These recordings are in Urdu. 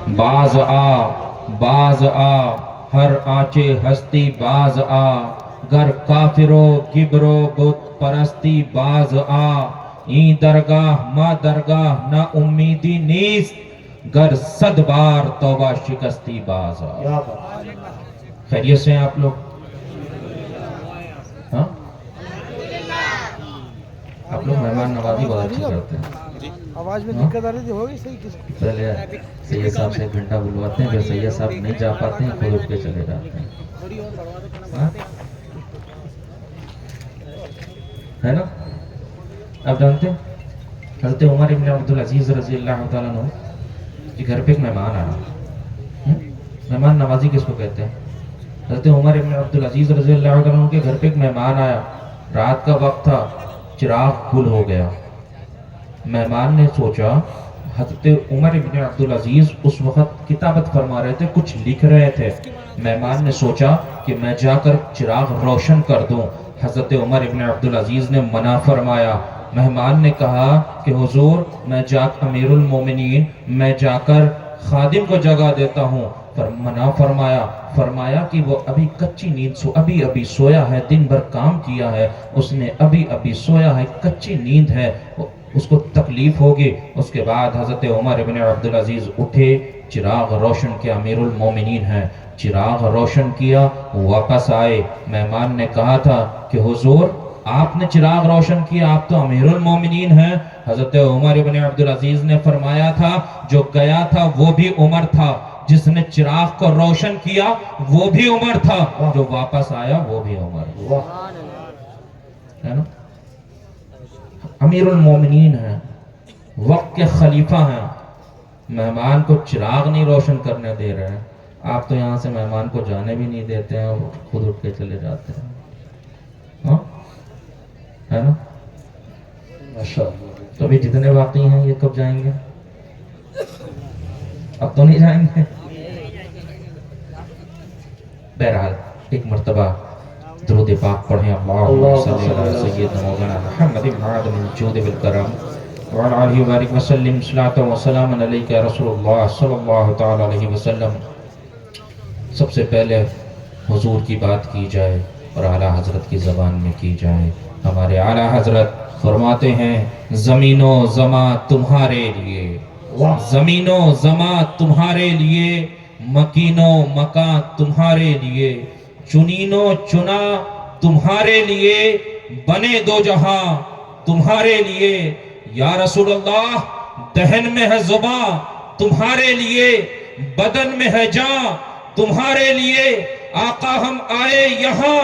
باز آ ہر آنچے ہستی باز آ، گر کافرو کبرو بت پرستی باز آ، این درگاہ ما درگاہ نہ امیدی نیست، گر صد بار توبہ شکستی باز آ۔ خیریت سے ہیں آپ لوگ؟ ہاں؟ آپ لوگ مہمان نوازی بہت اچھی کرتے ہیں۔ آواز میں دقت آ رہی تھی، ہوگی صحیح کس کو؟ پہلے سید صاحب سے ایک گھنٹہ بلواتے ہیں، پھر سید صاحب نہیں جا پاتے ہیں، خود اٹھ کے چلے جاتے ہیں۔ ہاں؟ ہے نا؟ آپ جانتے ہیں حضرت عمر ابن عبدالعزیز رضی اللہ تعالیٰ عنہ کے گھر پہ ایک مہمان آیا۔ مہمان نوازی کس کو کہتے ہیں؟ حضرت عمر ابن عبدالعزیز رضی اللہ تعالیٰ عنہ کے گھر پہ ایک مہمان آیا، رات کا وقت تھا، چراغ گل ہو گیا۔ مہمان نے سوچا، حضرت عمر ابن عبدالعزیز اس وقت کتابت فرما رہے تھے، کچھ لکھ رہے تھے۔ مہمان نے سوچا کہ میں جا کر چراغ روشن کر دوں۔ حضرت عمر ابن عبدالعزیز نے منع فرمایا۔ مہمان نے کہا کہ حضور میں امیر المومنین میں جا کر خادم کو جگہ دیتا ہوں، پر منع فرمایا کہ وہ ابھی کچی نیند ابھی سویا ہے، دن بھر کام کیا ہے، اس نے ابھی سویا ہے، کچی نیند ہے، اس کو تکلیف ہوگی۔ اس کے بعد حضرت عمر ابن عبدالعزیز اٹھے، چراغ روشن کیا، امیر المومنین ہیں، چراغ روشن کیا، واپس آئے۔ مہمان نے کہا تھا کہ حضور آپ نے چراغ روشن کیا، آپ تو امیر المومنین ہیں۔ حضرت عمر ابن عبدالعزیز نے فرمایا تھا جو گیا تھا وہ بھی عمر تھا، جس نے چراغ کو روشن کیا وہ بھی عمر تھا، جو واپس آیا وہ بھی عمر ہے نا؟ امیر المومنین ہیں، وقت کے خلیفہ ہیں، مہمان کو چراغ نہیں روشن کرنے دے رہے ہیں۔ آپ تو یہاں سے مہمان کو جانے بھی نہیں دیتے ہیں، وہ خود اٹھ کے چلے جاتے ہیں۔ ہاں؟ ہے نا؟ تو ابھی جتنے باقی ہیں یہ کب جائیں گے؟ اب تو نہیں جائیں گے؟ بہرحال ایک مرتبہ درود پاک پڑھیں، اللہم صلی علی سیدنا مولانا محمد معدن الجود بالکرم وعلی آلہ وبارک وسلم، صلاۃ و سلام علیک یا رسول اللہ صلی اللہ تعالی علیہ وسلم۔ سب سے پہلے حضور کی بات کی جائے اور اعلیٰ حضرت کی زبان میں کی جائے۔ ہمارے اعلیٰ حضرت فرماتے ہیں زمین و زماں تمہارے لیے، زمین و زماں تمہارے لیے، مکین و مکان تمہارے لیے، چنین و چنا تمہارے لیے، بنے دو جہاں تمہارے لیے۔ یا رسول اللہ دہن میں ہے زباں تمہارے لیے، بدن میں ہے جاں تمہارے لیے، آقا ہم آئے یہاں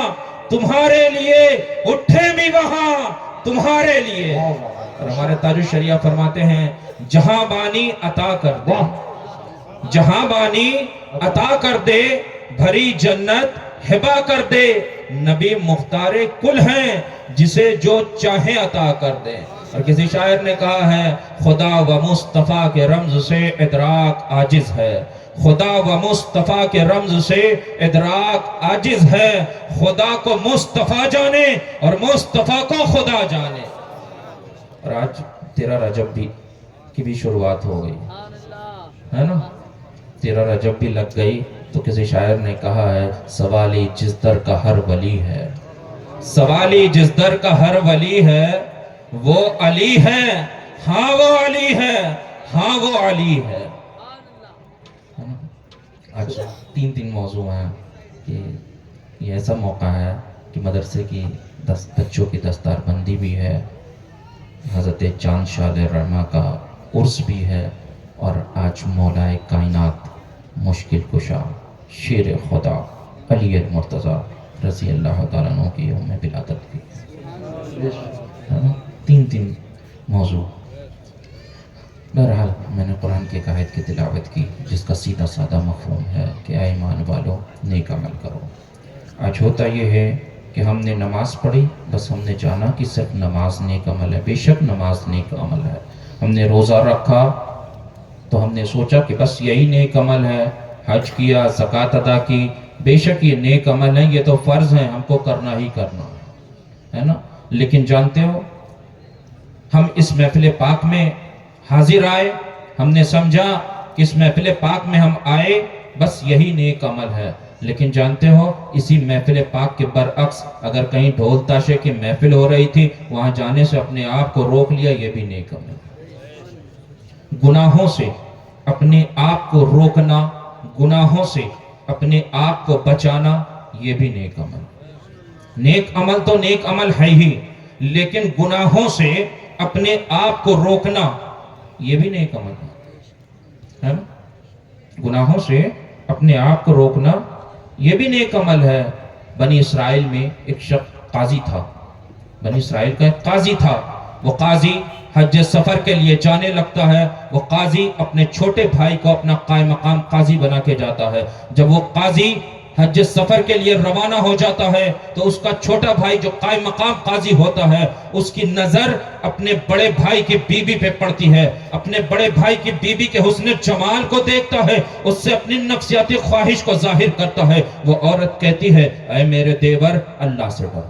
تمہارے لیے، اٹھے بھی وہاں تمہارے لیے۔ اور ہمارے تاج الشریعہ فرماتے ہیں جہاں بانی عطا کر دے، جہاں بانی عطا کر دے، بھری جنت ہبا کر دے، نبی مختار کل ہیں جسے جو چاہے عطا کر دے۔ اور کسی شاعر نے کہا ہے خدا و مصطفیٰ کے رمز سے ادراک عاجز ہے، خدا و مصطفیٰ کے رمز سے ادراک عاجز ہے، خدا کو مصطفیٰ جانے اور مصطفیٰ کو خدا جانے۔ اور آج 13 رجب کی بھی شروعات ہو گئی ہے نا؟ 13 رجب بھی لگ گئی تو کسی شاعر نے کہا ہے سوالی جس در کا ہر ولی ہے، سوالی جس در کا ہر ولی ہے وہ علی ہے، ہاں وہ علی ہے، ہاں وہ علی ہے۔ آج 3 موضوع ہیں کہ یہ ایسا موقع ہے کہ مدرسے کی بچوں کی دستار بندی بھی ہے، حضرت چاند شاہ رحمہ کا عرس بھی ہے، اور آج مولا کائنات مشکل کشا شیر خدا علی المرتضیٰ رضی اللہ تعالیٰ عنہ کی یوم ولادت کی ہے نا؟ 3 موضوع۔ بہرحال میں نے قرآن کی ایک آیت کی تلاوت کی جس کا سیدھا سادہ مفہوم ہے کہ اے ایمان والو نیک عمل کرو۔ آج ہوتا یہ ہے کہ ہم نے نماز پڑھی، بس ہم نے جانا کہ صرف نماز نیک عمل ہے، بے شک نماز نیک عمل ہے۔ ہم نے روزہ رکھا تو ہم نے سوچا کہ بس یہی نیک عمل ہے، حج کیا، زکوٰۃ ادا کی، بے شک یہ نیک عمل ہے، یہ تو فرض ہے، ہم کو کرنا ہی کرنا ہے نا؟ لیکن جانتے ہو ہم اس محفل پاک میں حاضر آئے، ہم نے سمجھا کہ اس محفل پاک میں ہم آئے، بس یہی نیک عمل ہے۔ لیکن جانتے ہو اسی محفل پاک کے برعکس اگر کہیں ڈھول تاشے کی محفل ہو رہی تھی، وہاں جانے سے اپنے آپ کو روک لیا، یہ بھی نیک عمل ہے۔ گناہوں سے اپنے آپ کو روکنا، گناہوں سے اپنے آپ کو بچانا، یہ بھی نیک عمل۔ نیک عمل تو نیک عمل ہے ہی، لیکن گناہوں سے اپنے آپ کو روکنا یہ بھی نیک عمل ہے نا؟ گناہوں سے اپنے آپ کو روکنا یہ بھی نیک عمل ہے۔ بنی اسرائیل میں ایک شخص قاضی تھا، بنی اسرائیل کا ایک قاضی تھا۔ وہ قاضی حج سفر کے لیے جانے لگتا ہے۔ وہ قاضی اپنے چھوٹے بھائی کو اپنا قائم مقام قاضی بنا کے جاتا ہے۔ جب وہ قاضی حج سفر کے لیے روانہ ہو جاتا ہے تو اس کا چھوٹا بھائی جو قائم مقام قاضی ہوتا ہے، اس کی نظر اپنے بڑے بھائی کی بیوی پہ پڑتی ہے۔ اپنے بڑے بھائی کی بیوی کے حسن جمال کو دیکھتا ہے، اس سے اپنی نفسیاتی خواہش کو ظاہر کرتا ہے۔ وہ عورت کہتی ہے، اے میرے دیور اللہ سے ڈر،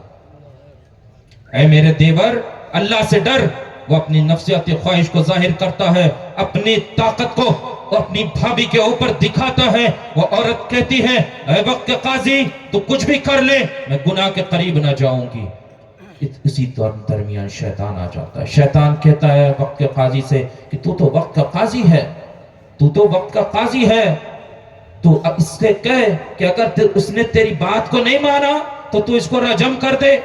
اے میرے دیور اللہ سے ڈر۔ وہ اپنی نفسیاتی خواہش کو ظاہر کرتا ہے، اپنی طاقت کو اپنی بھابی کے اوپر دکھاتا ہے۔ وہ عورت کہتی ہے، اے وقت کے قاضی تو کچھ بھی کر لے، میں گناہ کے قریب نہ جاؤں گی۔ اسی درمیان شیطان آ جاتا ہے۔ شیطان کہتا ہے وقت کے قاضی سے کہ تو تو وقت کا قاضی ہے، تو تو وقت کا قاضی ہے، تو اب اس سے کہے کہ اگر اس نے تیری بات کو نہیں مانا تو تو اس کو رجم کر دے،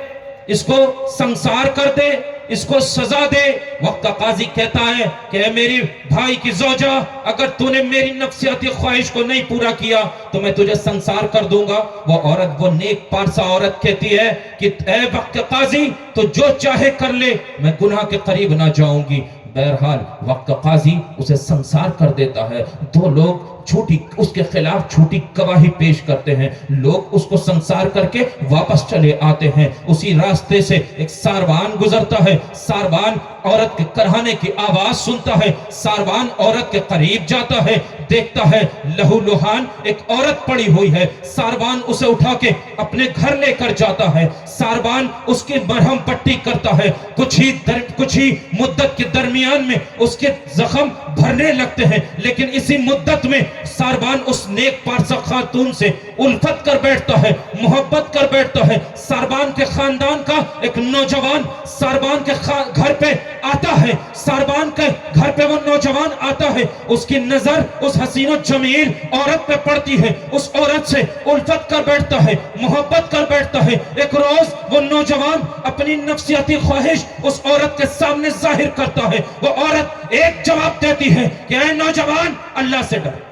اس کو سنسار کر دے، اس کو سزا دے۔ وقت کا قاضی کہتا ہے کہ اے میری بھائی کی زوجہ، اگر تو نے میری نفسیاتی خواہش کو نہیں پورا کیا تو میں تجھے سنسار کر دوں گا۔ وہ عورت، وہ نیک پارسا عورت کہتی ہے کہ اے وقت کے قاضی تو جو چاہے کر لے، میں گناہ کے قریب نہ جاؤں گی۔ بہرحال وقت کا قاضی اسے سنسار کر دیتا ہے۔ دو لوگ جھوٹی اس کے خلاف جھوٹی گواہی پیش کرتے ہیں، لوگ اس کو سنسار کر کے واپس چلے آتے ہیں۔ اسی راستے سے ایک ساروان گزرتا ہے، ساروان عورت کے کرہانے کی آواز سنتا ہے، ساروان عورت کے قریب جاتا ہے، دیکھتا ہے لہو لہان ایک عورت پڑی ہوئی ہے۔ ساروان اسے اٹھا کے اپنے گھر لے کر جاتا ہے، ساروان اس کی مرہم پٹی کرتا ہے۔ کچھ ہی مدت کے درمیان میں اس کے زخم بھرنے لگتے ہیں، لیکن اسی مدت میں ساروان اس نیک پارسا خاتون سے الفت کر بیٹھتا ہے، محبت کر بیٹھتا ہے۔ ساروان کے خاندان کا ایک نوجوان ساروان کے گھر پہ آتا ہے، ساروان کے گھر پہ وہ نوجوان آتا ہے، اس کی نظر اس حسین و جمیل عورت پہ پڑتی ہے، اس عورت سے الفت کر بیٹھتا ہے، محبت کر بیٹھتا ہے۔ ایک روز وہ نوجوان اپنی نفسیاتی خواہش اس عورت کے سامنے ظاہر کرتا ہے۔ وہ عورت ایک جواب دیتی ہے کہ اے نوجوان اللہ سے ڈر،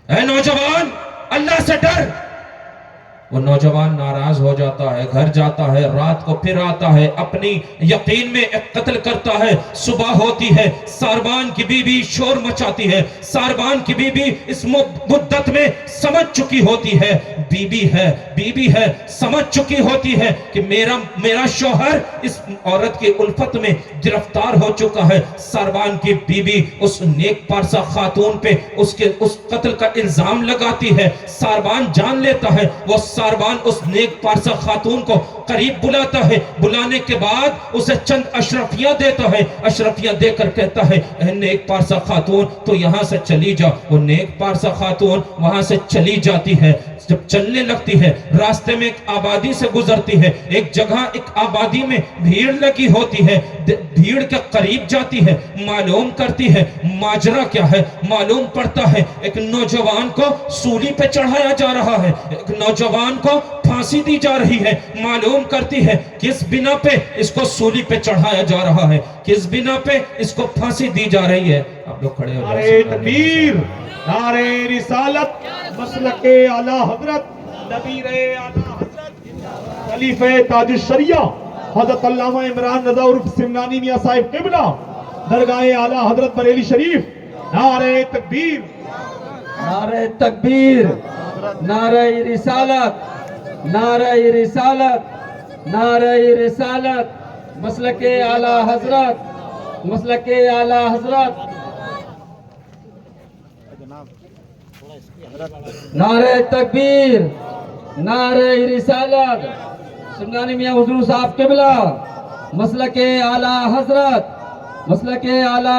اے نوجوان اللہ سے ڈر۔ وہ نوجوان ناراض ہو جاتا ہے، گھر جاتا ہے، رات کو پھر آتا ہے، اپنی یقین میں ایک قتل کرتا ہے۔ صبح ہوتی ہے، ساروان کی بیوی شور مچاتی ہے، ساروان کی بیوی اس مدت میں سمجھ چکی ہوتی ہے، بیوی ہے سمجھ چکی ہوتی ہے کہ میرا شوہر اس عورت کی الفت میں گرفتار ہو چکا ہے۔ ساروان کی بیوی اس نیک پارسا خاتون پہ اس قتل کا الزام لگاتی ہے۔ ساروان جان لیتا ہے، وہ ساروان اس نیک پارسا خاتون کو قریب بلاتا ہے، بلانے کے بعد اسے چند اشرفیاں دیتا ہے، اشرفیاں دے کر کہتا ہے اے نیک پارسا خاتون تو یہاں سے چلی جا۔ وہ نیک پارسا خاتون وہاں سے چلی جاتی ہے۔ جب چلنے لگتی ہے، راستے میں ایک آبادی سے گزرتی ہے، ایک جگہ ایک آبادی میں بھیڑ لگی ہوتی ہے، بھیڑ کے قریب جاتی ہے، معلوم کرتی ہے ماجرا کیا ہے۔ معلوم پڑتا ہے ایک نوجوان کو سولی پہ چڑھایا جا رہا ہے، ایک نوجوان کو پھانسی دی جا رہی ہے۔ معلوم کرتی ہے کس بنا پہ اس کو سولی پہ چڑھایا جا رہا ہے، کس بنا پہ اس کو پھانسی دی جا رہی ہے۔ آپ لوگ کھڑے ہو جائیں۔ نعرہ تکبیر، نعرہ رسالت، مسلک اعلی حضرت، نبی اعلی حضرت، خلیفہ تاج الشریعہ حضرت علامہ عمران رضا عرف سمنانی میاں صاحب قبلہ، درگاہ اعلی حضرت بریلی شریف۔ نعرہ تکبیر، نعرہ تکبیر، نعرہ رسالت، نعرہ رسالت، نعرہ رسالت، مسلک اعلی حضرت، مسلک اعلی حضرت، نعرہ تکبیر، نعرہ رسالت، سمنانی میاں حضور صاحب قبلہ، مسلک اعلی حضرت، مسلک اعلی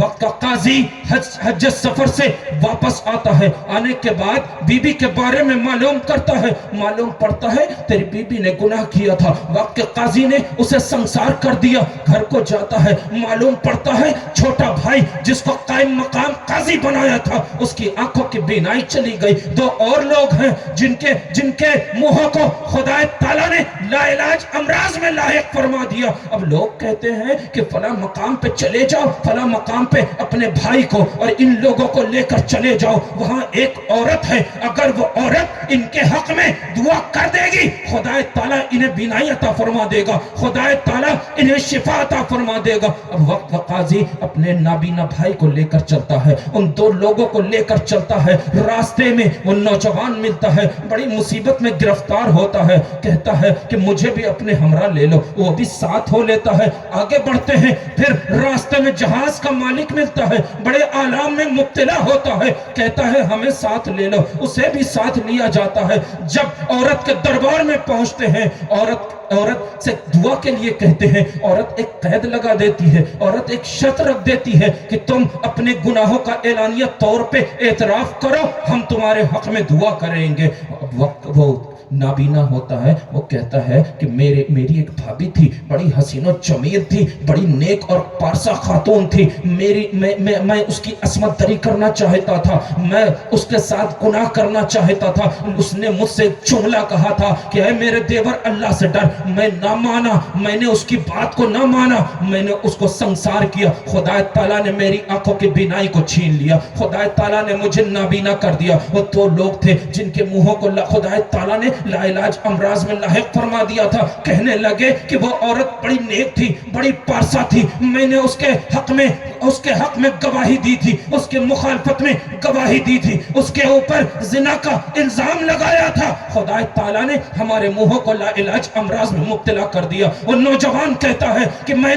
وقت کا قاضی حج سفر سے واپس آتا ہے، آنے کے بعد بیوی کے بارے میں معلوم کرتا ہے، معلوم پڑتا ہے تیری بیوی نے گناہ کیا تھا، وقت کے قاضی نے اسے سنسار کر دیا، گھر کو جاتا ہے، معلوم پڑتا ہے چھوٹا بھائی جس کو قائم مقام قاضی بنایا تھا اس کی آنکھوں کی بینائی چلی گئی، دو اور لوگ ہیں جن کے منہوں کو خدا تعالیٰ نے لا علاج امراض میں لاحق فرما دیا۔ اب لوگ کہتے ہیں کہ فلاں مقام پہ چلے جاؤ، فلاں مقام پہ اپنے بھائی کو اور ان لوگوں کو لے کر چلے جاؤ، وہاں ایک عورت ہے، اگر وہ عورت ان کے حق میں دعا کر دے گی خدا تعالیٰ انہیں بینائی عطا فرما دے گا، خدا تعالیٰ انہیں شفا عطا فرما دے گا۔ اب وقت کا قاضی اپنے نابینا بھائی کو لے کر چلتا ہے، ان دو لوگوں کو لے کر چلتا ہے، راستے میں وہ نوجوان ملتا ہے، بڑی مصیبت میں گرفتار ہوتا ہے، کہتا ہے کہ مجھے بھی اپنے ہمراہ لے لو، وہ بھی ساتھ ہو لیتا ہے، آگے بڑھتے ہیں، پھر راستے میں جہاز کا مالک ملتا ہے، بڑے آلام میں مبتلا ہوتا ہے، کہتا ہے ہمیں ساتھ لے لو، اسے بھی ساتھ لیا جاتا ہے۔ جب عورت کے دربار میں پہنچتے ہیں، عورت سے دعا کے لیے کہتے ہیں، عورت ایک قید لگا دیتی ہے، عورت ایک شرط رکھ دیتی ہے کہ تم اپنے گناہوں کا اعلانیہ طور پہ اعتراف کرو، ہم تمہارے حق میں دعا کریں گے۔ وقت وہ نابینا ہوتا ہے، وہ کہتا ہے کہ میری ایک بھابی تھی، بڑی حسین و جمیل تھی، بڑی نیک اور پارسا خاتون تھی، میں اس کی عصمت دری کرنا چاہتا تھا، میں اس کے ساتھ گناہ کرنا چاہتا تھا، اس نے مجھ سے جملہ کہا تھا کہ اے میرے دیور اللہ سے ڈر، میں نہ مانا، میں نے اس کی بات کو نہ مانا، میں نے اس کو سنسار کیا، خدا تعالیٰ نے میری آنکھوں کی بینائی کو چھین لیا، خدا تعالیٰ نے مجھے نابینا کر دیا۔ وہ دو لوگ تھے جن کے منہوں کو خدا تعالیٰ نے لا علاج امراض میں لاحق فرما دیا تھا، کہنے لگے کہ وہ عورت بڑی نیک تھی، بڑی پارسا تھی، میں نے اس کے حق میں گواہی دی تھی، اس کے مخالفت میں گواہی دی تھی، اس کے اوپر زنا کا الزام لگایا تھا، خدا تعالیٰ نے ہمارے منہوں کو لا علاج امراض میں مبتلا کر دیا۔ وہ نوجوان کہتا ہے کہ میں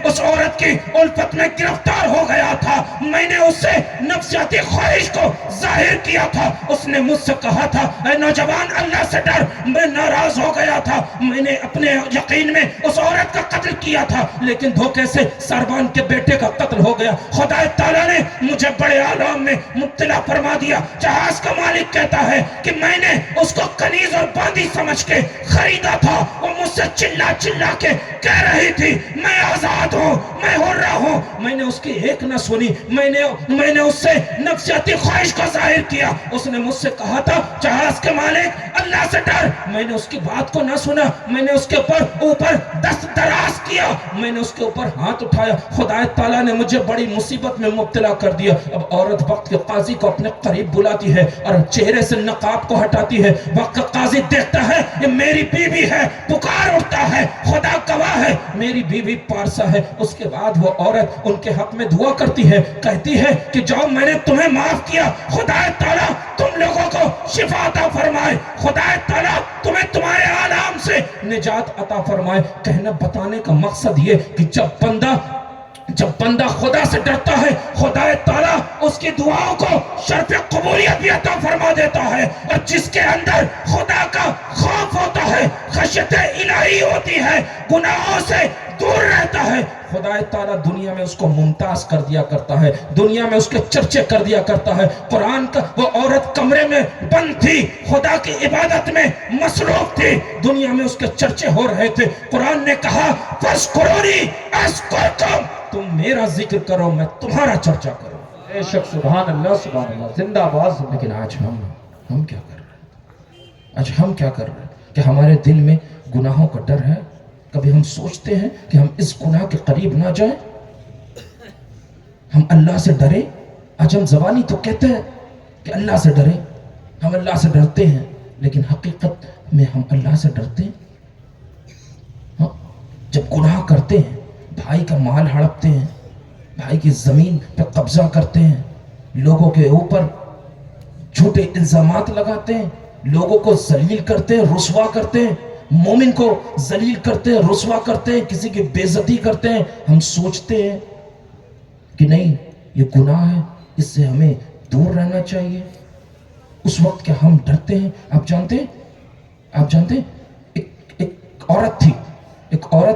اس عورت کی الفت میں گرفتار ہو گیا تھا، میں نے اس سے نفسیاتی خواہش کو ظاہر کیا تھا، اس نے مجھ سے کہا تھا اے نوجوان اللہ سے ڈر، میں ناراض ہو گیا تھا، میں نے اپنے یقین میں اس عورت کا قتل کیا تھا، لیکن دھوکے سے سروان کے بیٹے کا قتل ہو گیا، خدا تعالیٰ نے مجھے بڑے آلام میں مبتلا فرما دیا۔ جہاز کا مالک کہتا ہے کہ میں نے اس کو کنیز اور باندی سمجھ کے خریدا تھا، وہ مجھ سے چلا چلا کے کہہ رہی تھی میں آزاد ہوں، میں حرہ ہوں، میں نے اس کی ایک نہ سنی، میں نے اس سے نفسیاتی خواہش کو ظاہر کیا، اس نے مجھ سے کہا تھا جہاز کے مالک اللہ سے ڈر، میں نے اس کی بات کو نہ سنا، میں نے اس کے اوپر دست دراز کیا، میں نے اس کے اوپر ہاتھ اٹھایا، خدا تعالیٰ نے مجھے بڑی مصیبت میں مبتلا کر دیا۔ اب عورت وقت کے قاضی کو اپنے قریب بلاتی ہے اور چہرے سے نقاب کو ہٹاتی ہے، وقت کا قاضی دیکھتا ہے یہ میری بیوی ہے، پکار اٹھتا ہے، خدا گواہ ہے میری بیوی پارسا ہے۔ اس کے بعد وہ عورت ان کے حق میں دعا کرتی ہے، کہتی ہے کہ جاؤ میں نے تمہیں معاف کیا، خدا تعالیٰ تم لوگوں کو شفا عطا فرمائے، خدا تعالیٰ تمہیں تمہارے آلام سے نجات عطا فرمائے۔ کہنا بتانے کا مقصد یہ کہ جب بندہ خدا سے ڈرتا ہے، خدا تعالیٰ اس کی دعاؤں کو شرف قبولیت بھی عطا فرما دیتا ہے، اور جس کے اندر خدا کا خوف ہوتا ہے، خشیت الہی ہوتی ہے، گناہوں سے دور رہتا ہے، خدا تعالیٰ دنیا میں اس کو ممتاز کر دیا کرتا ہے، دنیا میں اس کے چرچے کر دیا کرتا ہے۔ قرآن کا وہ عورت کمرے میں بند تھی، خدا کی عبادت میں مصروف تھی، دنیا میں اس کے چرچے ہو رہے تھے، قرآن نے کہا فَاذْكُرُونِي أَذْكُرْكُمْ، تم میرا ذکر کرو میں تمہارا چرچا کروں۔ بے شک سبحان اللہ زندہ باز۔ لیکن آج ہم کیا کر رہے ہیں؟ آج ہم کیا کر رہے ہیں کہ ہمارے دل میں گناہوں کا ڈر ہے؟ کبھی ہم سوچتے ہیں کہ ہم اس گناہ کے قریب نہ جائیں، ہم اللہ سے ڈریں؟ آج ہم زبانی تو کہتے ہیں کہ اللہ سے ڈریں، ہم اللہ سے ڈرتے ہیں، لیکن حقیقت میں ہم اللہ سے ڈرتے ہیں؟ ہاں، جب گناہ کرتے ہیں، بھائی کا مال ہڑپتے ہیں، بھائی کی زمین پہ قبضہ کرتے ہیں، لوگوں کے اوپر جھوٹے الزامات لگاتے ہیں، لوگوں کو ذلیل کرتے ہیں، رسوا کرتے ہیں، مومن کو ذلیل کرتے ہیں، رسوا کرتے ہیں، کسی کی بے عزتی کرتے ہیں، ہم سوچتے ہیں کہ نہیں یہ گناہ ہے، اس سے ہمیں دور رہنا چاہیے۔ اس وقت کیا ہم ڈرتے ہیں؟ آپ جانتے ہیں ایک عورت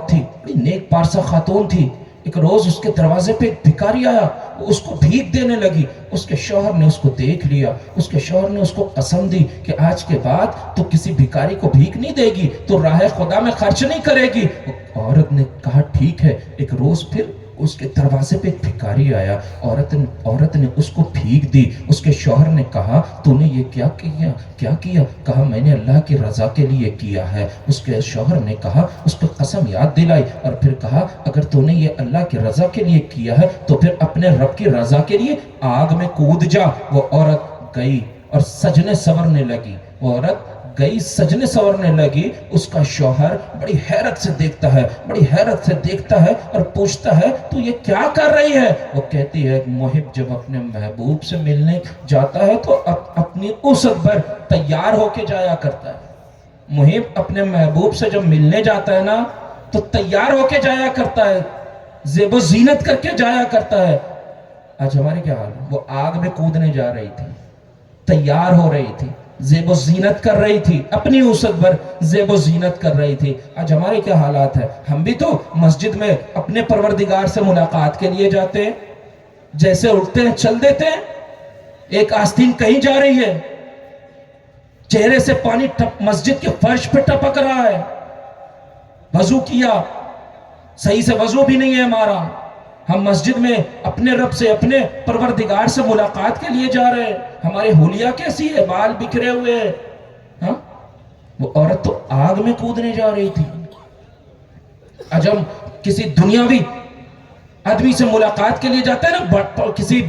تھی، بڑی نیک پارسا خاتون تھی، ایک روز اس کے دروازے پہ ایک بھکاری آیا، وہ اس کو بھیک دینے لگی، اس کے شوہر نے اس کو دیکھ لیا، اس کے شوہر نے اس کو قسم دی کہ آج کے بعد تو کسی بھکاری کو بھیک نہیں دے گی، تو راہ خدا میں خرچ نہیں کرے گی۔ عورت نے کہا ٹھیک ہے۔ ایک روز پھر اس کے دروازے پہ ایک بھکاری آیا، عورت نے اس کو بھیک دی، اس کے شوہر نے کہا تو نے یہ کیا کیا؟ کہا میں نے اللہ کی رضا کے لیے کیا ہے۔ اس کے شوہر نے کہا، اس کو قسم یاد دلائی اور پھر کہا اگر تو نے یہ اللہ کی رضا کے لیے کیا ہے تو پھر اپنے رب کی رضا کے لیے آگ میں کود جا۔ وہ عورت گئی اور سجنے سورنے لگی، وہ عورت گئی سجنے سورنے لگی۔ اس کا شوہر بڑی حیرت سے دیکھتا ہے اور پوچھتا ہے تو یہ کیا کر رہی ہے؟ وہ کہتی ہے محب جب اپنے محبوب سے ملنے جاتا ہے تو اپنی اسد پر تیار ہو کے جایا کرتا ہے۔ محب اپنے محبوب سے جب ملنے جاتا ہے نا تو تیار ہو کے جایا کرتا ہے، زیب و زینت کر کے جایا کرتا ہے۔ آج ہمارے کیا حال ہے؟ وہ آگ میں کودنے جا رہی تھی، تیار ہو رہی تھی، زیب و زینت کر رہی تھی، اپنی اسد پر زیب و زینت کر رہی تھی۔ آج ہمارے کیا حالات ہے؟ ہم بھی تو مسجد میں اپنے پروردگار سے ملاقات کے لیے جاتے ہیں، جیسے اٹھتے ہیں چل دیتے ہیں۔ ایک آستین کہیں جا رہی ہے، چہرے سے پانی مسجد کے فرش پہ ٹپک رہا ہے، وضو کیا، صحیح سے وضو بھی نہیں ہے ہمارا، ہم مسجد میں اپنے رب سے، اپنے پروردگار سے ملاقات کے لیے جا رہے ہیں، ہماری حلیہ کیسی ہے؟ بال بکھرے ہوئے ہیں۔ ہاں وہ عورت تو آگ میں کودنے جا رہی تھی۔ آج ہم کسی دنیاوی آدمی سے ملاقات کے لیے جاتے ہیں نا، کسی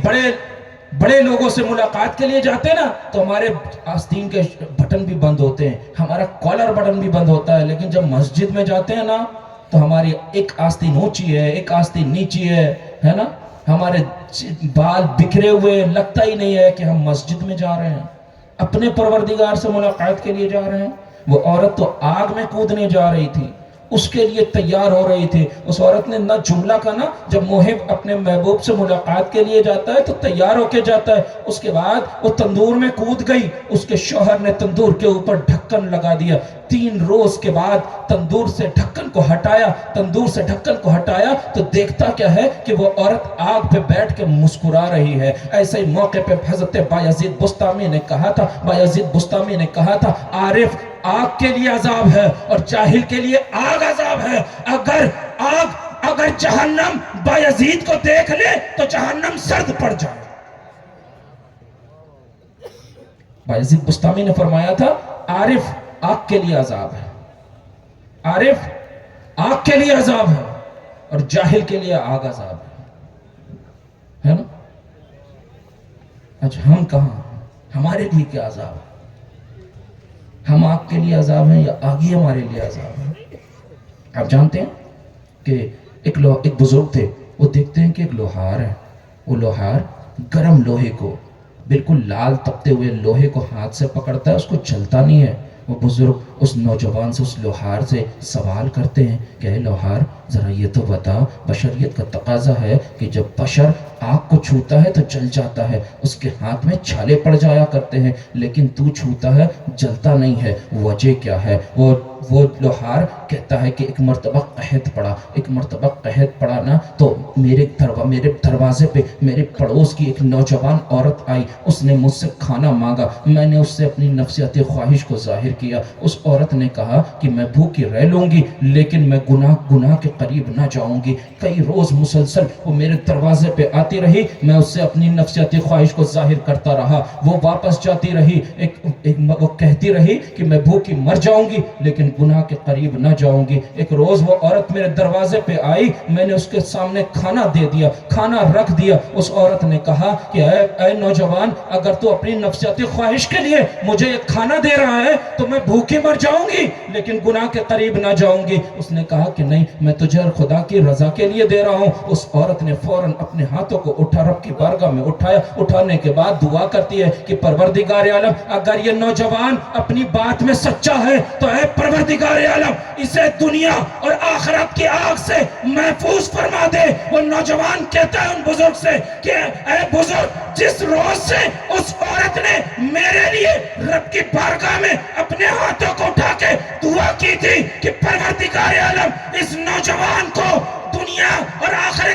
بڑے لوگوں سے ملاقات کے لیے جاتے ہیں نا، تو ہمارے آستین کے بٹن بھی بند ہوتے ہیں، ہمارا کالر بٹن بھی بند ہوتا ہے، لیکن جب مسجد میں جاتے ہیں نا تو ہماری ایک آستین اونچی ہے، ایک آستین نیچی ہے نا، ہمارے بال بکھرے ہوئے، لگتا ہی نہیں ہے کہ ہم مسجد میں جا رہے ہیں، اپنے پروردگار سے ملاقات کے لیے جا رہے ہیں۔ وہ عورت تو آگ میں کودنے جا رہی تھی، اس کے لیے تیار ہو رہی تھی۔ اس عورت نے نہ جملہ کا نا، جب محب اپنے محبوب سے ملاقات کے لیے جاتا ہے تو تیار ہو کے جاتا ہے، اس کے بعد وہ تندور میں کود گئی، اس کے شوہر نے تندور کے اوپر ڈھکن لگا دیا۔ 3 روز کے بعد تندور سے ڈھکن کو ہٹایا تو دیکھتا کیا ہے کہ وہ عورت آگ پہ بیٹھ کے مسکرا رہی ہے۔ ایسے ہی موقع پہ حضرت بایزید بستامی نے کہا تھا عارف آگ کے لیے عذاب ہے اور جاہل کے لیے آگ عذاب ہے۔ اگر جہنم بایزید کو دیکھ لے تو جہنم سرد پڑ جائے۔ بایزید بستامی نے فرمایا تھا عارف آگ کے لیے عذاب ہے، عارف آگ کے لیے عذاب ہے اور جاہل کے لیے آگ عذاب ہے نا؟ آج ہم کہاں؟ ہمارے لیے کیا عذاب ہے؟ ہم آگ کے لیے عذاب ہیں یا آگ ہی ہمارے لیے عذاب ہے؟ آپ جانتے ہیں کہ ایک بزرگ تھے، وہ دیکھتے ہیں کہ ایک لوہار ہے، وہ لوہار گرم لوہے کو، بالکل لال تپتے ہوئے لوہے کو ہاتھ سے پکڑتا ہے، اس کو چلتا نہیں ہے۔ وہ بزرگ اس نوجوان سے، اس لوہار سے سوال کرتے ہیں کہ اے لوہار ذرا یہ تو بتا، بشریت کا تقاضا ہے کہ جب بشر آگ کو چھوتا ہے تو جل جاتا ہے، اس کے ہاتھ میں چھالے پڑ جایا کرتے ہیں، لیکن تو چھوتا ہے جلتا نہیں ہے، وجہ کیا ہے؟ وہ لوہار کہتا ہے کہ ایک مرتبہ قحط پڑا نا، تو میرے دروازے پہ میرے پڑوس کی ایک نوجوان عورت آئی، اس نے مجھ سے کھانا مانگا، میں نے اس سے اپنی نفسیاتی خواہش کو ظاہر کیا۔ اس عورت نے کہا کہ میں بھوکی رہ لوں گی لیکن میں گناہ کے قریب نہ جاؤں گی۔ کئی روز مسلسل وہ میرے دروازے پہ آتی رہی، میں اس سے اپنی نفسیاتی خواہش کو ظاہر کرتا رہا، وہ واپس جاتی رہی، وہ کہتی رہی کہ میں بھوکی مر جاؤں گی لیکن گناہ کے قریب نہ جاؤں گی۔ ایک روز وہ عورت میرے دروازے پہ آئی، میں نے اس کے سامنے کھانا دے دیا، کھانا رکھ دیا۔ اس عورت نے کہا کہ اے نوجوان، اگر تو اپنی نفسیاتی خواہش کے لیے مجھے یہ کھانا دے رہا ہے تو میں بھوکی مر جاؤں گی لیکن گناہ کے قریب نہ جاؤں گی۔ اس نے کہا کہ نہیں، میں تجھے خدا کی رضا کے لیے دے رہا ہوں۔ اس عورت نے فوراً اپنے ہاتھوں کو اٹھا، رب کی بارگاہ میں اٹھایا، اٹھانے کے بعد دعا کرتی ہے کہ پروردگار عالم، اگر یہ نوجوان اپنی بات میں سچا ہے تو اے پروردگار عالم، اسے دنیا اور آخرت کی آگ سے محفوظ فرما دے۔ وہ نوجوان کہتا ہے ان بزرگ سے کہ اے بزرگ، جس روز سے اس عورت نے میرے لیے رب کی بارگاہ میں اپنے ہاتھوں کو اٹھا کے دعا کی تھی کہ پروردگار عالم اس نوجوان کو دنیا اور آخرت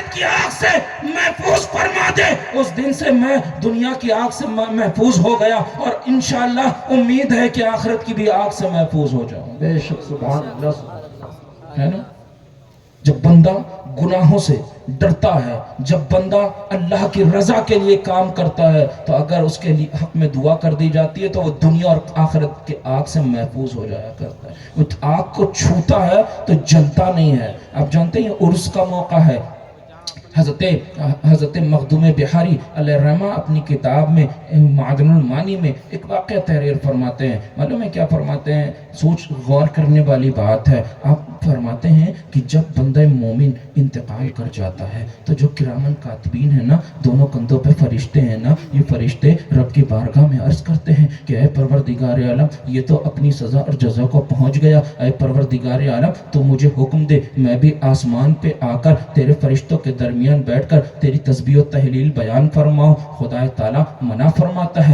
دن سے میں دنیا کی آگ سے محفوظ ہو گیا اور انشاءاللہ امید ہے کہ آخرت کی بھی آگ سے محفوظ ہو جاؤں. بے شک سبحان اللہ ہے نا. جب بندہ گناہوں سے ڈرتا ہے، جب بندہ اللہ کی رضا کے لیے کام کرتا ہے، تو اگر اس کے لیے حق میں دعا کر دی جاتی ہے تو وہ دنیا اور آخرت کے آگ سے محفوظ ہو جایا کرتا ہے. وہ آگ کو چھوتا ہے تو جلتا نہیں ہے. آپ جانتے ہیں عرس کا موقع ہے. حضرت مخدوم بہاری علیہ الرحمہ اپنی کتاب میں معدن المعانی میں ایک واقعہ تحریر فرماتے ہیں. معلوم ہے کیا فرماتے ہیں؟ سوچ غور کرنے والی بات ہے. آپ فرماتے ہیں کہ جب بندہ مومن انتقال کر جاتا ہے تو جو کرامن کاتبین ہیں نا، دونوں کندھوں پہ فرشتے ہیں نا، یہ فرشتے رب کی بارگاہ میں عرض کرتے ہیں کہ اے پروردگار عالم، یہ تو اپنی سزا اور جزا کو پہنچ گیا. اے پروردگار عالم، تو مجھے حکم دے میں بھی آسمان پہ آ کر تیرے فرشتوں کے درمیان بیٹھ کر تیری تسبیح و تحلیل بیان فرماؤں. خدا تعالیٰ منع فرماتا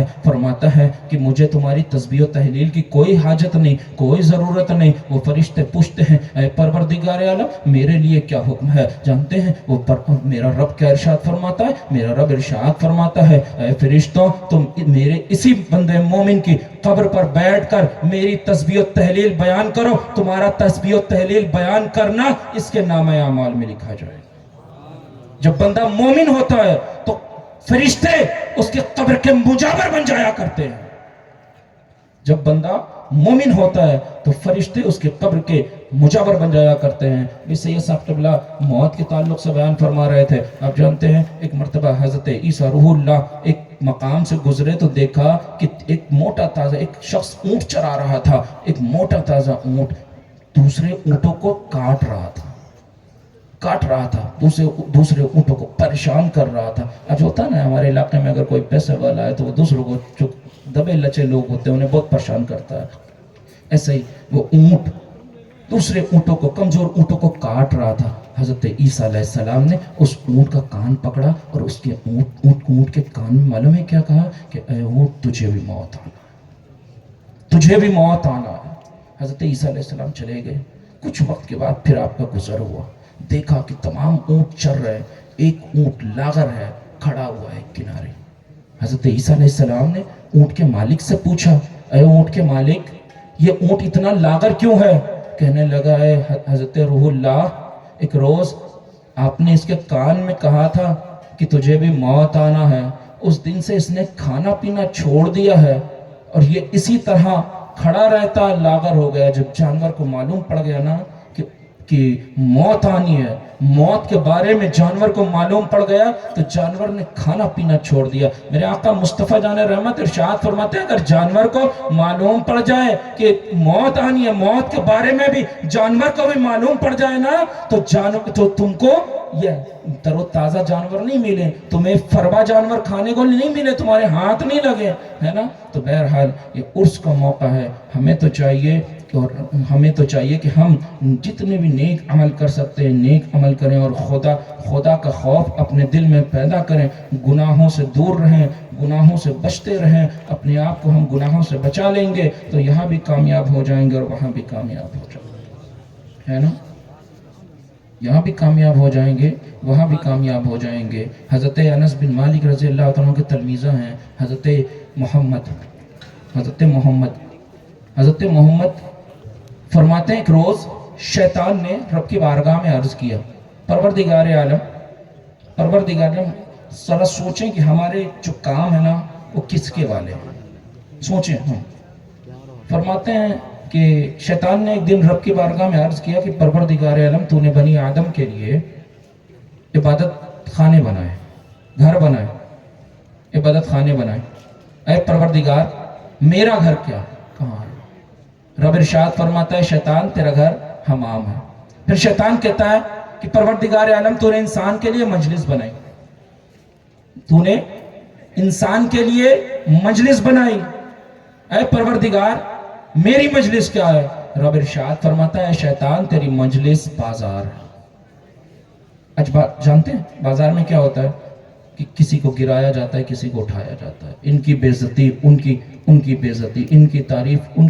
ہے کہ مجھے تمہاری تسبیح و تحلیل کی کوئی حاجت نہیں، کوئی ضرورت نہیں. وہ فرشتے پوچھتے ہیں اے پروردگار عالم میرے لیے کیا حکم ہے؟ جانتے ہیں وہ میرا رب کیا ارشاد فرماتا ہے؟ میرا رب ارشاد فرماتا ہے اے فرشتوں، تم میرے اسی بندے مومن کی قبر پر بیٹھ کر میری تسبیح و تحلیل بیان کرو. تمہارا تسبیح و تحلیل بیان کرنا اس کے نامہ اعمال میں لکھا جائے. جب بندہ مومن ہوتا ہے تو فرشتے اس کی قبر کے مجاور بن جایا کرتے ہیں. جب بندہ مومن ہوتا ہے تو فرشتے اس کی قبر کے مجاور بن جایا کرتے ہیں. اس سے یہ صاحب قبلہ موت کے تعلق سے بیان فرما رہے تھے. آپ جانتے ہیں ایک مرتبہ حضرت عیسیٰ روح اللہ ایک مقام سے گزرے تو دیکھا کہ ایک موٹا تازہ ایک شخص اونٹ چرا رہا تھا. ایک موٹا تازہ اونٹ دوسرے اونٹوں کو کاٹ رہا تھا، دوسرے اونٹوں کو پریشان کر رہا تھا. آج ہوتا نا ہمارے علاقے میں اگر کوئی پیسے والا ہے تو وہ دوسروں کو جو دبے لچے لوگ ہوتے ہیں انہیں بہت پریشان کرتا ہے. ایسے ہی وہ اونٹ دوسرے اونٹوں کو، کمزور اونٹوں کو کاٹ رہا تھا. حضرت عیسیٰ علیہ السلام نے اس اونٹ کا کان پکڑا اور اس کے اونٹ کے کان میں معلوم ہے کیا کہا کہ اے اونٹ تجھے بھی موت آنا ہے. حضرت عیسیٰ علیہ السلام چلے گئے. کچھ وقت کے بعد پھر آپ کا گزر ہوا. دیکھا کہ تمام اونٹ چر رہے، ایک اونٹ لاغر ہے کھڑا ہوا ہے کنارے. حضرت عیسیٰ علیہ السلام نے اونٹ کے مالک سے پوچھا اے اونٹ کے مالک یہ اونٹ اتنا لاغر کیوں ہے؟ کہنے لگا اے حضرت روح اللہ، ایک روز آپ نے اس کے کان میں کہا تھا کہ تجھے بھی موت آنا ہے. اس دن سے اس نے کھانا پینا چھوڑ دیا ہے اور یہ اسی طرح کھڑا رہتا لاغر ہو گیا. جب جانور کو معلوم پڑ گیا نا کہ موت آنی ہے، موت کے بارے میں جانور کو معلوم پڑ گیا تو جانور نے کھانا پینا چھوڑ دیا. میرے آقا مصطفیٰ جان رحمت ارشاد فرماتے ہیں اگر جانور کو معلوم پڑ جائے کہ موت آنی ہے، موت کے بارے میں بھی جانور کو بھی معلوم پڑ جائے نا تو تم کو یہ تر و تازہ جانور نہیں ملے، تمہیں فربا جانور کھانے کو نہیں ملے، تمہارے ہاتھ نہیں لگے، ہے نا. تو بہرحال یہ عرس کا موقع ہے. ہمیں تو چاہیے کہ ہم جتنے بھی نیک عمل کر سکتے ہیں نیک عمل کریں اور خدا کا خوف اپنے دل میں پیدا کریں. گناہوں سے دور رہیں، گناہوں سے بچتے رہیں. اپنے آپ کو ہم گناہوں سے بچا لیں گے تو یہاں بھی کامیاب ہو جائیں گے اور وہاں بھی کامیاب ہو جائیں گے، ہے نا. یہاں بھی کامیاب ہو جائیں گے، وہاں بھی کامیاب ہو جائیں گے. حضرت انس بن مالک رضی اللہ تعالیٰ کے تلمیذہ ہیں حضرت محمد فرماتے ہیں ایک روز شیطان نے رب کی بارگاہ میں عرض کیا پروردگار عالم ذرا سوچیں کہ ہمارے جو کام ہے نا وہ کس کے والے ہیں، سوچیں. فرماتے ہیں کہ شیطان نے ایک دن رب کی بارگاہ میں عرض کیا کہ پروردگار عالم تو نے بنی آدم کے لیے عبادت خانے بنائے، گھر بنائے، عبادت خانے بنائے. اے پروردگار میرا گھر کیا کہاں ہے؟ رب ارشاد فرماتا ہے شیطان تیرا گھر حمام ہے. پھر شیطان کہتا ہے کہ پروردگار عالم تو نے انسان کے لیے مجلس بنائی، تو نے انسان کے لیے مجلس بنائی، اے پروردگار میری مجلس کیا ہے؟ رب ارشاد فرماتا ہے شیطان تیری مجلس بازار ہے. جانتے ہیں بازار میں کیا ہوتا ہے کہ کسی کو گرایا جاتا ہے، کسی کو اٹھایا جاتا ہے. ان کی بے عزتی ان کی بے عزتی، ان کی تعریف ان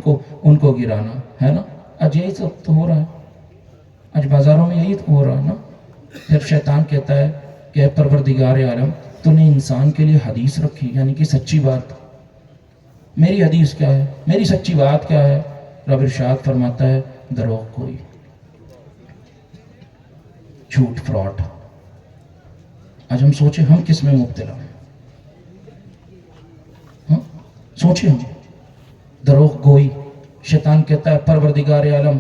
کو گرانا، ہے نا. آج یہی سب تو ہو رہا ہے، آج بازاروں میں یہی تو ہو رہا ہے نا. پھر شیطان کہتا ہے کہ اے پروردگار عالم تو نے انسان کے لیے حدیث رکھی، یعنی کہ سچی بات. میری حدیث کیا ہے، میری سچی بات کیا ہے؟ رب ارشاد فرماتا ہے دروغ کوئی، جھوٹ، فراڈ. آج ہم سوچیں ہم کس میں مبتلا ہیں. سوچیں ہم. دروغ گوئی. شیطان کہتا ہے پروردگار عالم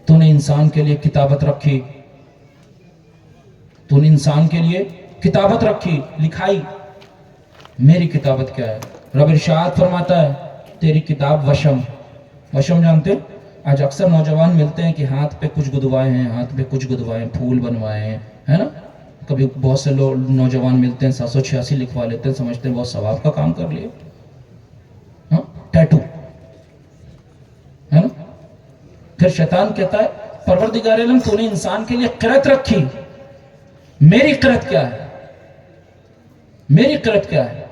تو نے انسان کے لیے کتابت رکھی، تو نے انسان کے لیے کتابت رکھی، لکھائی. میری کتابت کیا ہے؟ رب ارشاد فرماتا ہے تیری کتاب وشم. وشم جانتے؟ آج اکثر نوجوان ملتے ہیں کہ ہاتھ پہ کچھ گدوائے ہیں، ہاتھ پہ کچھ گدوائے ہیں، پھول بنوائے ہیں، ہے نا. کبھی بہت سے لوگ نوجوان ملتے ہیں 786 لکھوا لیتے ہیں، سمجھتے ہیں بہت ثواب کا کام کر لیے. ہاں، ٹیٹو، ہے نا. پھر شیطان کہتا ہے پروردگار عالم تو نے انسان کے لیے قرت رکھی، میری قرت کیا ہے؟ میری قرت کیا ہے؟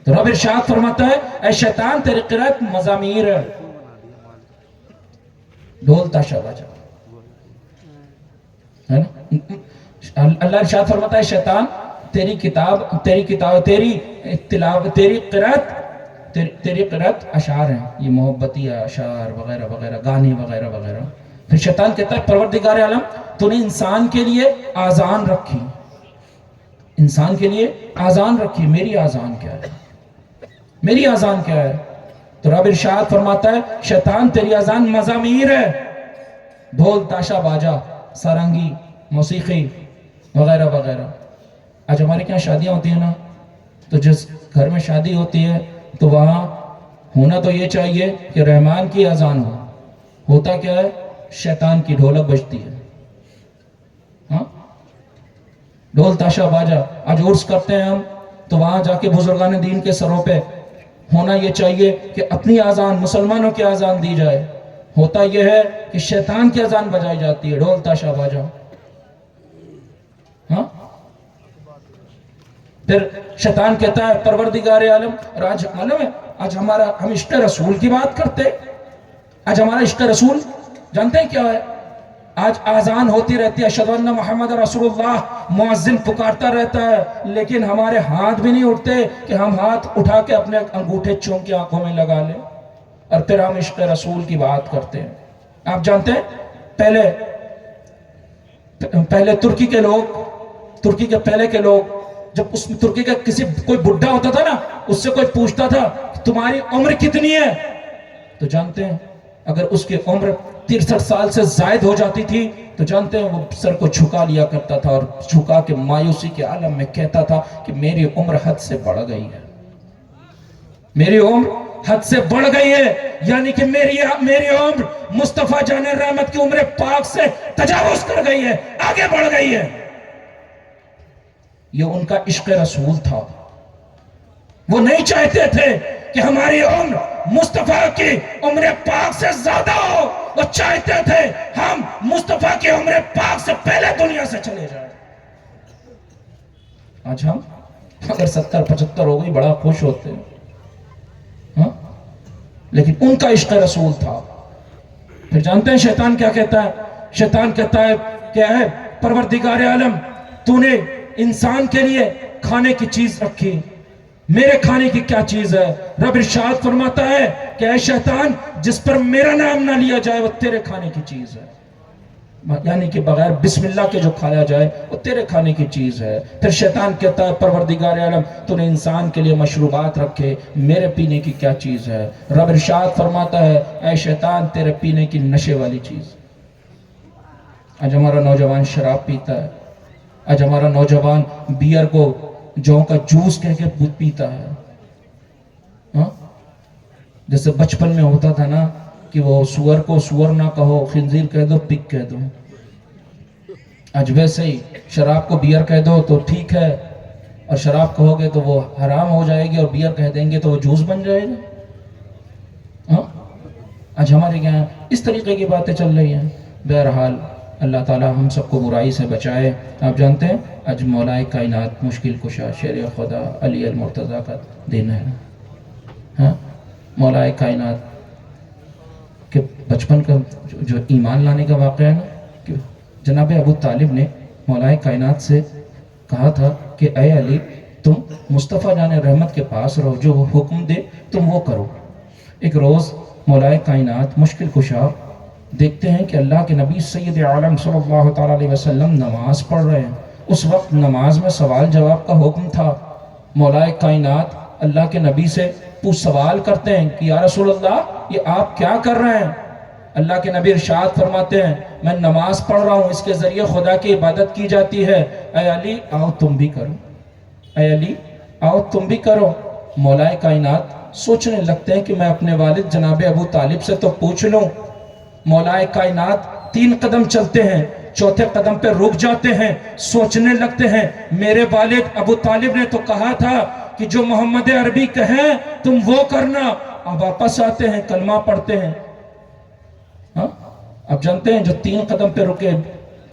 تو رب ارشاد فرماتا ہے اے شیطان تیری قرت مزامیر ہے، ڈھول تاشا باجا، ہے نا. اللہ ارشاد فرماتا ہے شیطان تیری قرات اشعار ہیں، یہ محبتی اشعار وغیرہ وغیرہ، گانے وغیرہ وغیرہ. پھر شیطان کہتا ہے پروردگار عالم تو نے انسان کے لیے آذان رکھی، انسان کے لیے آذان رکھی، میری آذان کیا ہے؟ میری آذان کیا ہے؟ تو رب ارشاد فرماتا ہے شیطان تیری آذان مزامیر ہے، ڈھول تاشا باجا، سارنگی، موسیقی وغیرہ وغیرہ. آج ہمارے کیا شادیاں ہوتی ہیں نا، تو جس گھر میں شادی ہوتی ہے تو وہاں ہونا تو یہ چاہیے کہ رحمان کی اذان ہو. ہوتا کیا ہے؟ شیطان کی ڈھولک بجتی ہے. ہاں، ڈھول تاشا باجا. آج عرس کرتے ہیں ہم تو وہاں جا کے بزرگان دین کے سروں پہ ہونا یہ چاہیے کہ اپنی اذان، مسلمانوں کی اذان دی جائے. ہوتا یہ ہے کہ شیطان کی اذان بجائی جاتی ہے، ڈھول تاشا باجا. ہاں، پھر شیطان کہتا ہے پروردگار عالم. اور آج معلوم ہے آج ہم عشق رسول کی بات کرتے. آج ہمارا عشق رسول جانتے ہیں کیا ہے؟ آج آذان ہوتی رہتی ہے اشہد ان محمد رسول اللہ، مؤذن پکارتا رہتا ہے، لیکن ہمارے ہاتھ بھی نہیں اٹھتے کہ ہم ہاتھ اٹھا کے اپنے انگوٹھے چوم کے آنکھوں میں لگا لیں، اور پھر ہم عشق رسول کی بات کرتے ہیں. آپ جانتے ہیں پہلے ترکی کے پہلے کے لوگ، جب اس ترکی کا کوئی بڈھا ہوتا تھا نا، اس سے کوئی پوچھتا تھا تمہاری عمر کتنی ہے، تو جانتے ہیں اگر اس کی عمر 63 سال سے زائد ہو جاتی تھی تو جانتے ہیں وہ سر کو جھکا لیا کرتا تھا، اور جھکا کے مایوسی کے عالم میں کہتا تھا کہ میری عمر حد سے بڑھ گئی ہے، میری عمر حد سے بڑھ گئی ہے. یعنی کہ میری عمر مصطفیٰ جان رحمت کی عمر پاک سے تجاوز کر گئی ہے، آگے بڑھ گئی ہے. یہ ان کا عشق رسول تھا. وہ نہیں چاہتے تھے کہ ہماری عمر مصطفیٰ کی عمر پاک سے زیادہ ہو، وہ چاہتے تھے ہم مصطفیٰ کی عمر پاک سے پہلے دنیا سے چلے جائیں. آج ہم اگر 70-75 ہو گئی بڑا خوش ہوتے ہیں، ہاں، لیکن ان کا عشق رسول تھا. پھر جانتے ہیں شیطان کیا کہتا ہے؟ شیطان کہتا ہے کیا ہے؟ پروردگار عالم تو نے انسان کے لیے کھانے کی چیز رکھی، میرے کھانے کی کیا چیز ہے؟ رب ارشاد فرماتا ہے کہ اے شیطان جس پر میرا نام نہ لیا جائے وہ تیرے کھانے کی چیز ہے. یعنی کہ بغیر بسم اللہ کے جو کھایا جائے وہ تیرے کھانے کی چیز ہے. پھر شیطان کہتا ہے پروردگار عالم تو نے انسان کے لیے مشروبات رکھے، میرے پینے کی کیا چیز ہے؟ رب ارشاد فرماتا ہے اے شیطان تیرے پینے کی نشے والی چیز. آج ہمارا نوجوان شراب پیتا ہے، آج ہمارا نوجوان بیئر کو جو کا جوس کہہ کے پیتا ہے. ہاں، جیسے بچپن میں ہوتا تھا نا کہ وہ سور کو سور نہ کہو، خنزیر کہہ دو، پگ کہہ دو. آج ویسے ہی شراب کو بیئر کہہ دو تو ٹھیک ہے، اور شراب کہو گے تو وہ حرام ہو جائے گی، اور بیئر کہہ دیں گے تو وہ جوس بن جائے گا. ہاں، آج ہمارے یہاں اس طریقے کی باتیں چل رہی ہیں. بہرحال اللہ تعالی ہم سب کو برائی سے بچائے. آپ جانتے ہیں آج مولا کائنات مشکل کشا شیر خدا علی المرتضیٰ کا دن ہے. ہاں، مولا کائنات کہ بچپن کا جو ایمان لانے کا واقعہ ہے نا، کہ جناب ابو طالب نے مولا کائنات سے کہا تھا کہ کہ اے علی تم مصطفیٰ جان رحمت کے پاس رہو، جو وہ حکم دے تم وہ کرو۔ ایک روز مولائے کائنات مشکل کشا دیکھتے ہیں کہ اللہ کے نبی سید عالم صلی اللہ تعالیٰ علیہ وسلم نماز پڑھ رہے ہیں۔ اس وقت نماز میں سوال جواب کا حکم تھا۔ مولائے کائنات اللہ کے نبی سے سوال کرتے ہیں کہ یا رسول اللہ یہ آپ کیا کر رہے ہیں؟ اللہ کے نبی ارشاد فرماتے ہیں میں نماز پڑھ رہا ہوں، اس کے ذریعے خدا کی عبادت کی جاتی ہے۔ اے علی آؤ تم بھی کرو، اے علی آؤ تم بھی کرو۔ مولائے کائنات سوچنے لگتے ہیں کہ میں اپنے والد جناب ابو طالب سے تو پوچھ لوں۔ مولائے کائنات 3 قدم چلتے ہیں، چوتھے قدم پہ رک جاتے ہیں، سوچنے لگتے ہیں میرے والد ابو طالب نے تو کہا تھا کہ جو محمد عربی کہیں تم وہ کرنا۔ اب واپس آتے ہیں، کلمہ پڑھتے ہیں۔ اب جانتے ہیں جو 3 قدم پہ رکے،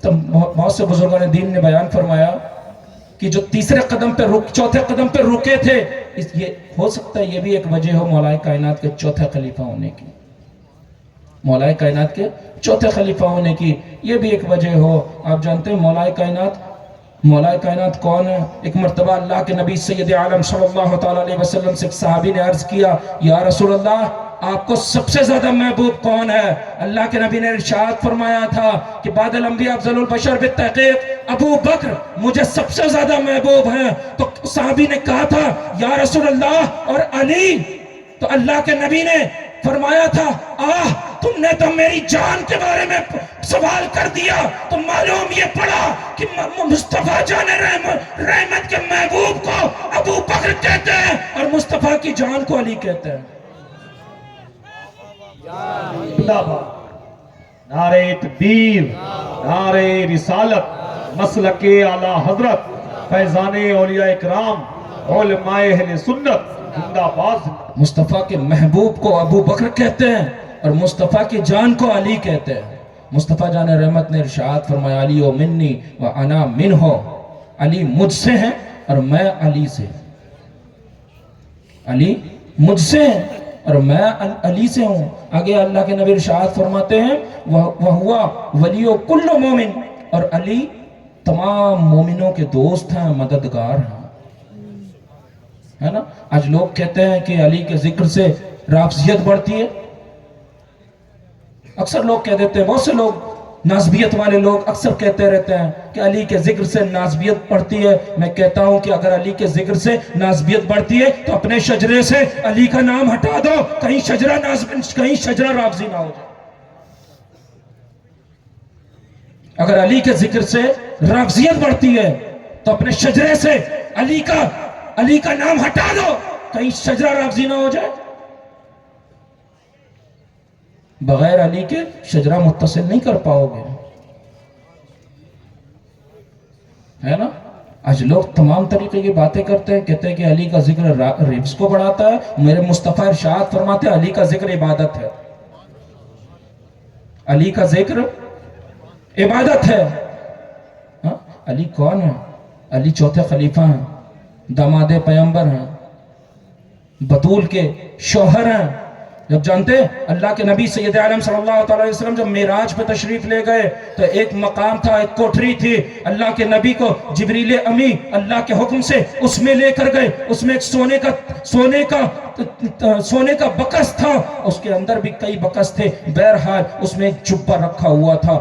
بہت سے بزرگان دین نے بیان فرمایا کہ جو تیسرے قدم پہ چوتھے قدم پہ رکے تھے، یہ ہو سکتا ہے یہ بھی ایک وجہ ہو مولائے کائنات کے چوتھے خلیفہ ہونے کی، مولائے کائنات کے چوتھے خلیفہ ہونے کی یہ بھی ایک وجہ ہو۔ آپ جانتے ہیں مولائے کائنات کون ہے؟ ایک مرتبہ اللہ کے نبی سید عالم صلی اللہ تعالیٰ علیہ وسلم سے ایک صحابی نے عرض کیا یا رسول اللہ آپ کو سب سے زیادہ محبوب کون ہے؟ اللہ کے نبی نے ارشاد فرمایا تھا کہ بعد الانبیاء افضل البشر بالتحقیق ابو بکر مجھے سب سے زیادہ محبوب ہیں۔ تو صحابی نے کہا تھا یا رسول اللہ اور علی؟ تو اللہ کے نبی نے فرمایا تھا تم نے تو میری جان کے بارے میں سوال کر دیا، تو معلوم یہ پڑا کہ مصطفیٰ جان رحمت کے محبوب کو ابو بکر کہتے ہیں اور مصطفیٰ کی جان کو علی کہتے ہیں۔ نعرہ تکبیر، نعرہ رسالت، مسلک اعلی حضرت، فیضان اولیاء اکرام، علماء اہل سنت زندہ باد۔ مصطفیٰ کے محبوب کو ابو بکر کہتے ہیں اور مصطفیٰ کی جان کو علی کہتے ہیں۔ مصطفیٰ جان رحمت نے ارشاد فرمایا علی و منی و انا منہ، علی مجھ سے ہیں اور میں علی سے، علی مجھ سے ہیں اور میں علی سے ہوں۔ آگے اللہ کے نبی ارشاد فرماتے ہیں وَهُوَ وَلِيُّ كُلُّ مُؤْمِنٍ، اور علی تمام مومنوں کے دوست ہیں، مددگار ہیں، ہے نا۔ آج لوگ کہتے ہیں کہ علی کے ذکر سے رافضیت بڑھتی ہے۔ اکثر لوگ کہہ دیتے ہیں، بہت سے لوگ ناسبیت والے لوگ اکثر کہتے رہتے ہیں کہ علی کے ذکر سے ناسبیت بڑھتی ہے۔ میں کہتا ہوں کہ اگر علی کے ذکر سے ناسبیت بڑھتی ہے تو اپنے شجرے سے علی کا نام ہٹا دو، کہیں شجرہ رافضی نہ ہو جائے۔ اگر علی کے ذکر سے رافضیت بڑھتی ہے تو اپنے شجرے سے علی کا نام ہٹا دو، کہیں شجرہ رافضی نہ ہو جائے۔ بغیر علی کے شجرہ متصل نہیں کر پاؤ گے، ہے نا۔ آج لوگ تمام طریقے کی باتیں کرتے ہیں، کہتے ہیں کہ علی کا ذکر رفظ کو بڑھاتا ہے۔ میرے مصطفیٰ ارشاد فرماتے ہیں علی کا ذکر عبادت ہے، علی کا ذکر عبادت ہے۔ علی کون ہے؟ علی چوتھے خلیفہ ہیں، داماد پیغمبر ہیں، بطول کے شوہر ہیں۔ جب جانتے اللہ کے نبی سید عالم صلی اللہ علیہ وسلم جب معراج پہ تشریف لے گئے تو ایک مقام تھا، ایک کوٹری تھی، اللہ کے نبی کو جبریل امی اللہ کے حکم سے اس میں لے کر گئے۔ اس میں ایک سونے کا بکس تھا، اس کے اندر بھی کئی بکس تھے، بہرحال اس میں ایک جبہ رکھا ہوا تھا۔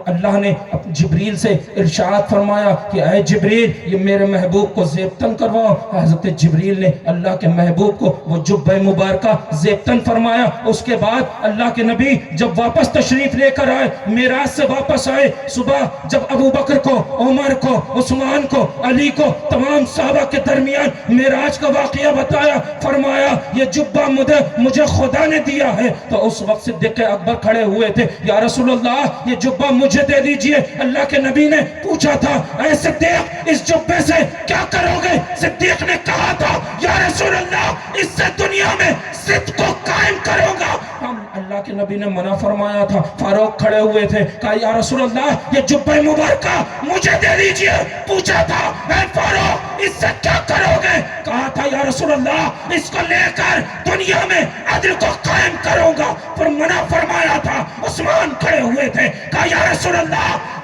اللہ نے جبریل سے ارشاد فرمایا کہ اے جبریل یہ میرے محبوب کو زیب تن کرواؤ۔ حضرت جبریل نے اللہ کے محبوب کو وہ جبہ مبارکہ زیب تن فرمایا۔ اس کے بعد اللہ کے نبی جب واپس تشریف لے کر آئے، معراج سے واپس آئے، صبح جب ابو بکر کو، عمر کو، عثمان کو، علی کو، تمام صحابہ کے درمیان معراج کا واقعہ بتایا، فرمایا یہ جبہ مجھے خدا نے دیا ہے۔ تو اس وقت صدیق اکبر کھڑے ہوئے تھے، یا رسول اللہ یہ جبہ مجھے دے دیجئے۔ اللہ کے نبی نے پوچھا تھا اے صدیق اس جبے سے کیا کرو گے؟ صدیق نے کہا تھا یا رسول اللہ اس سے دنیا میں صدق کو قائم کروں گا۔ اللہ کے نبی نے منع فرمایا تھا۔ فاروق کھڑے ہوئے تھے، کہا یا رسول اللہ یہ جبہ مبارکہ مجھے دے دیجئے۔ پوچھا تھا اے فاروق اس سے کیا کرو گے؟ کہا تھا یا رسول اللہ اس کو لے کر دنیا میں عدل کو قائم کروں گا۔ پر منع فرمایا تھا۔ عثمان کھڑے ہوئے تھے، کہا یا رسول اللہ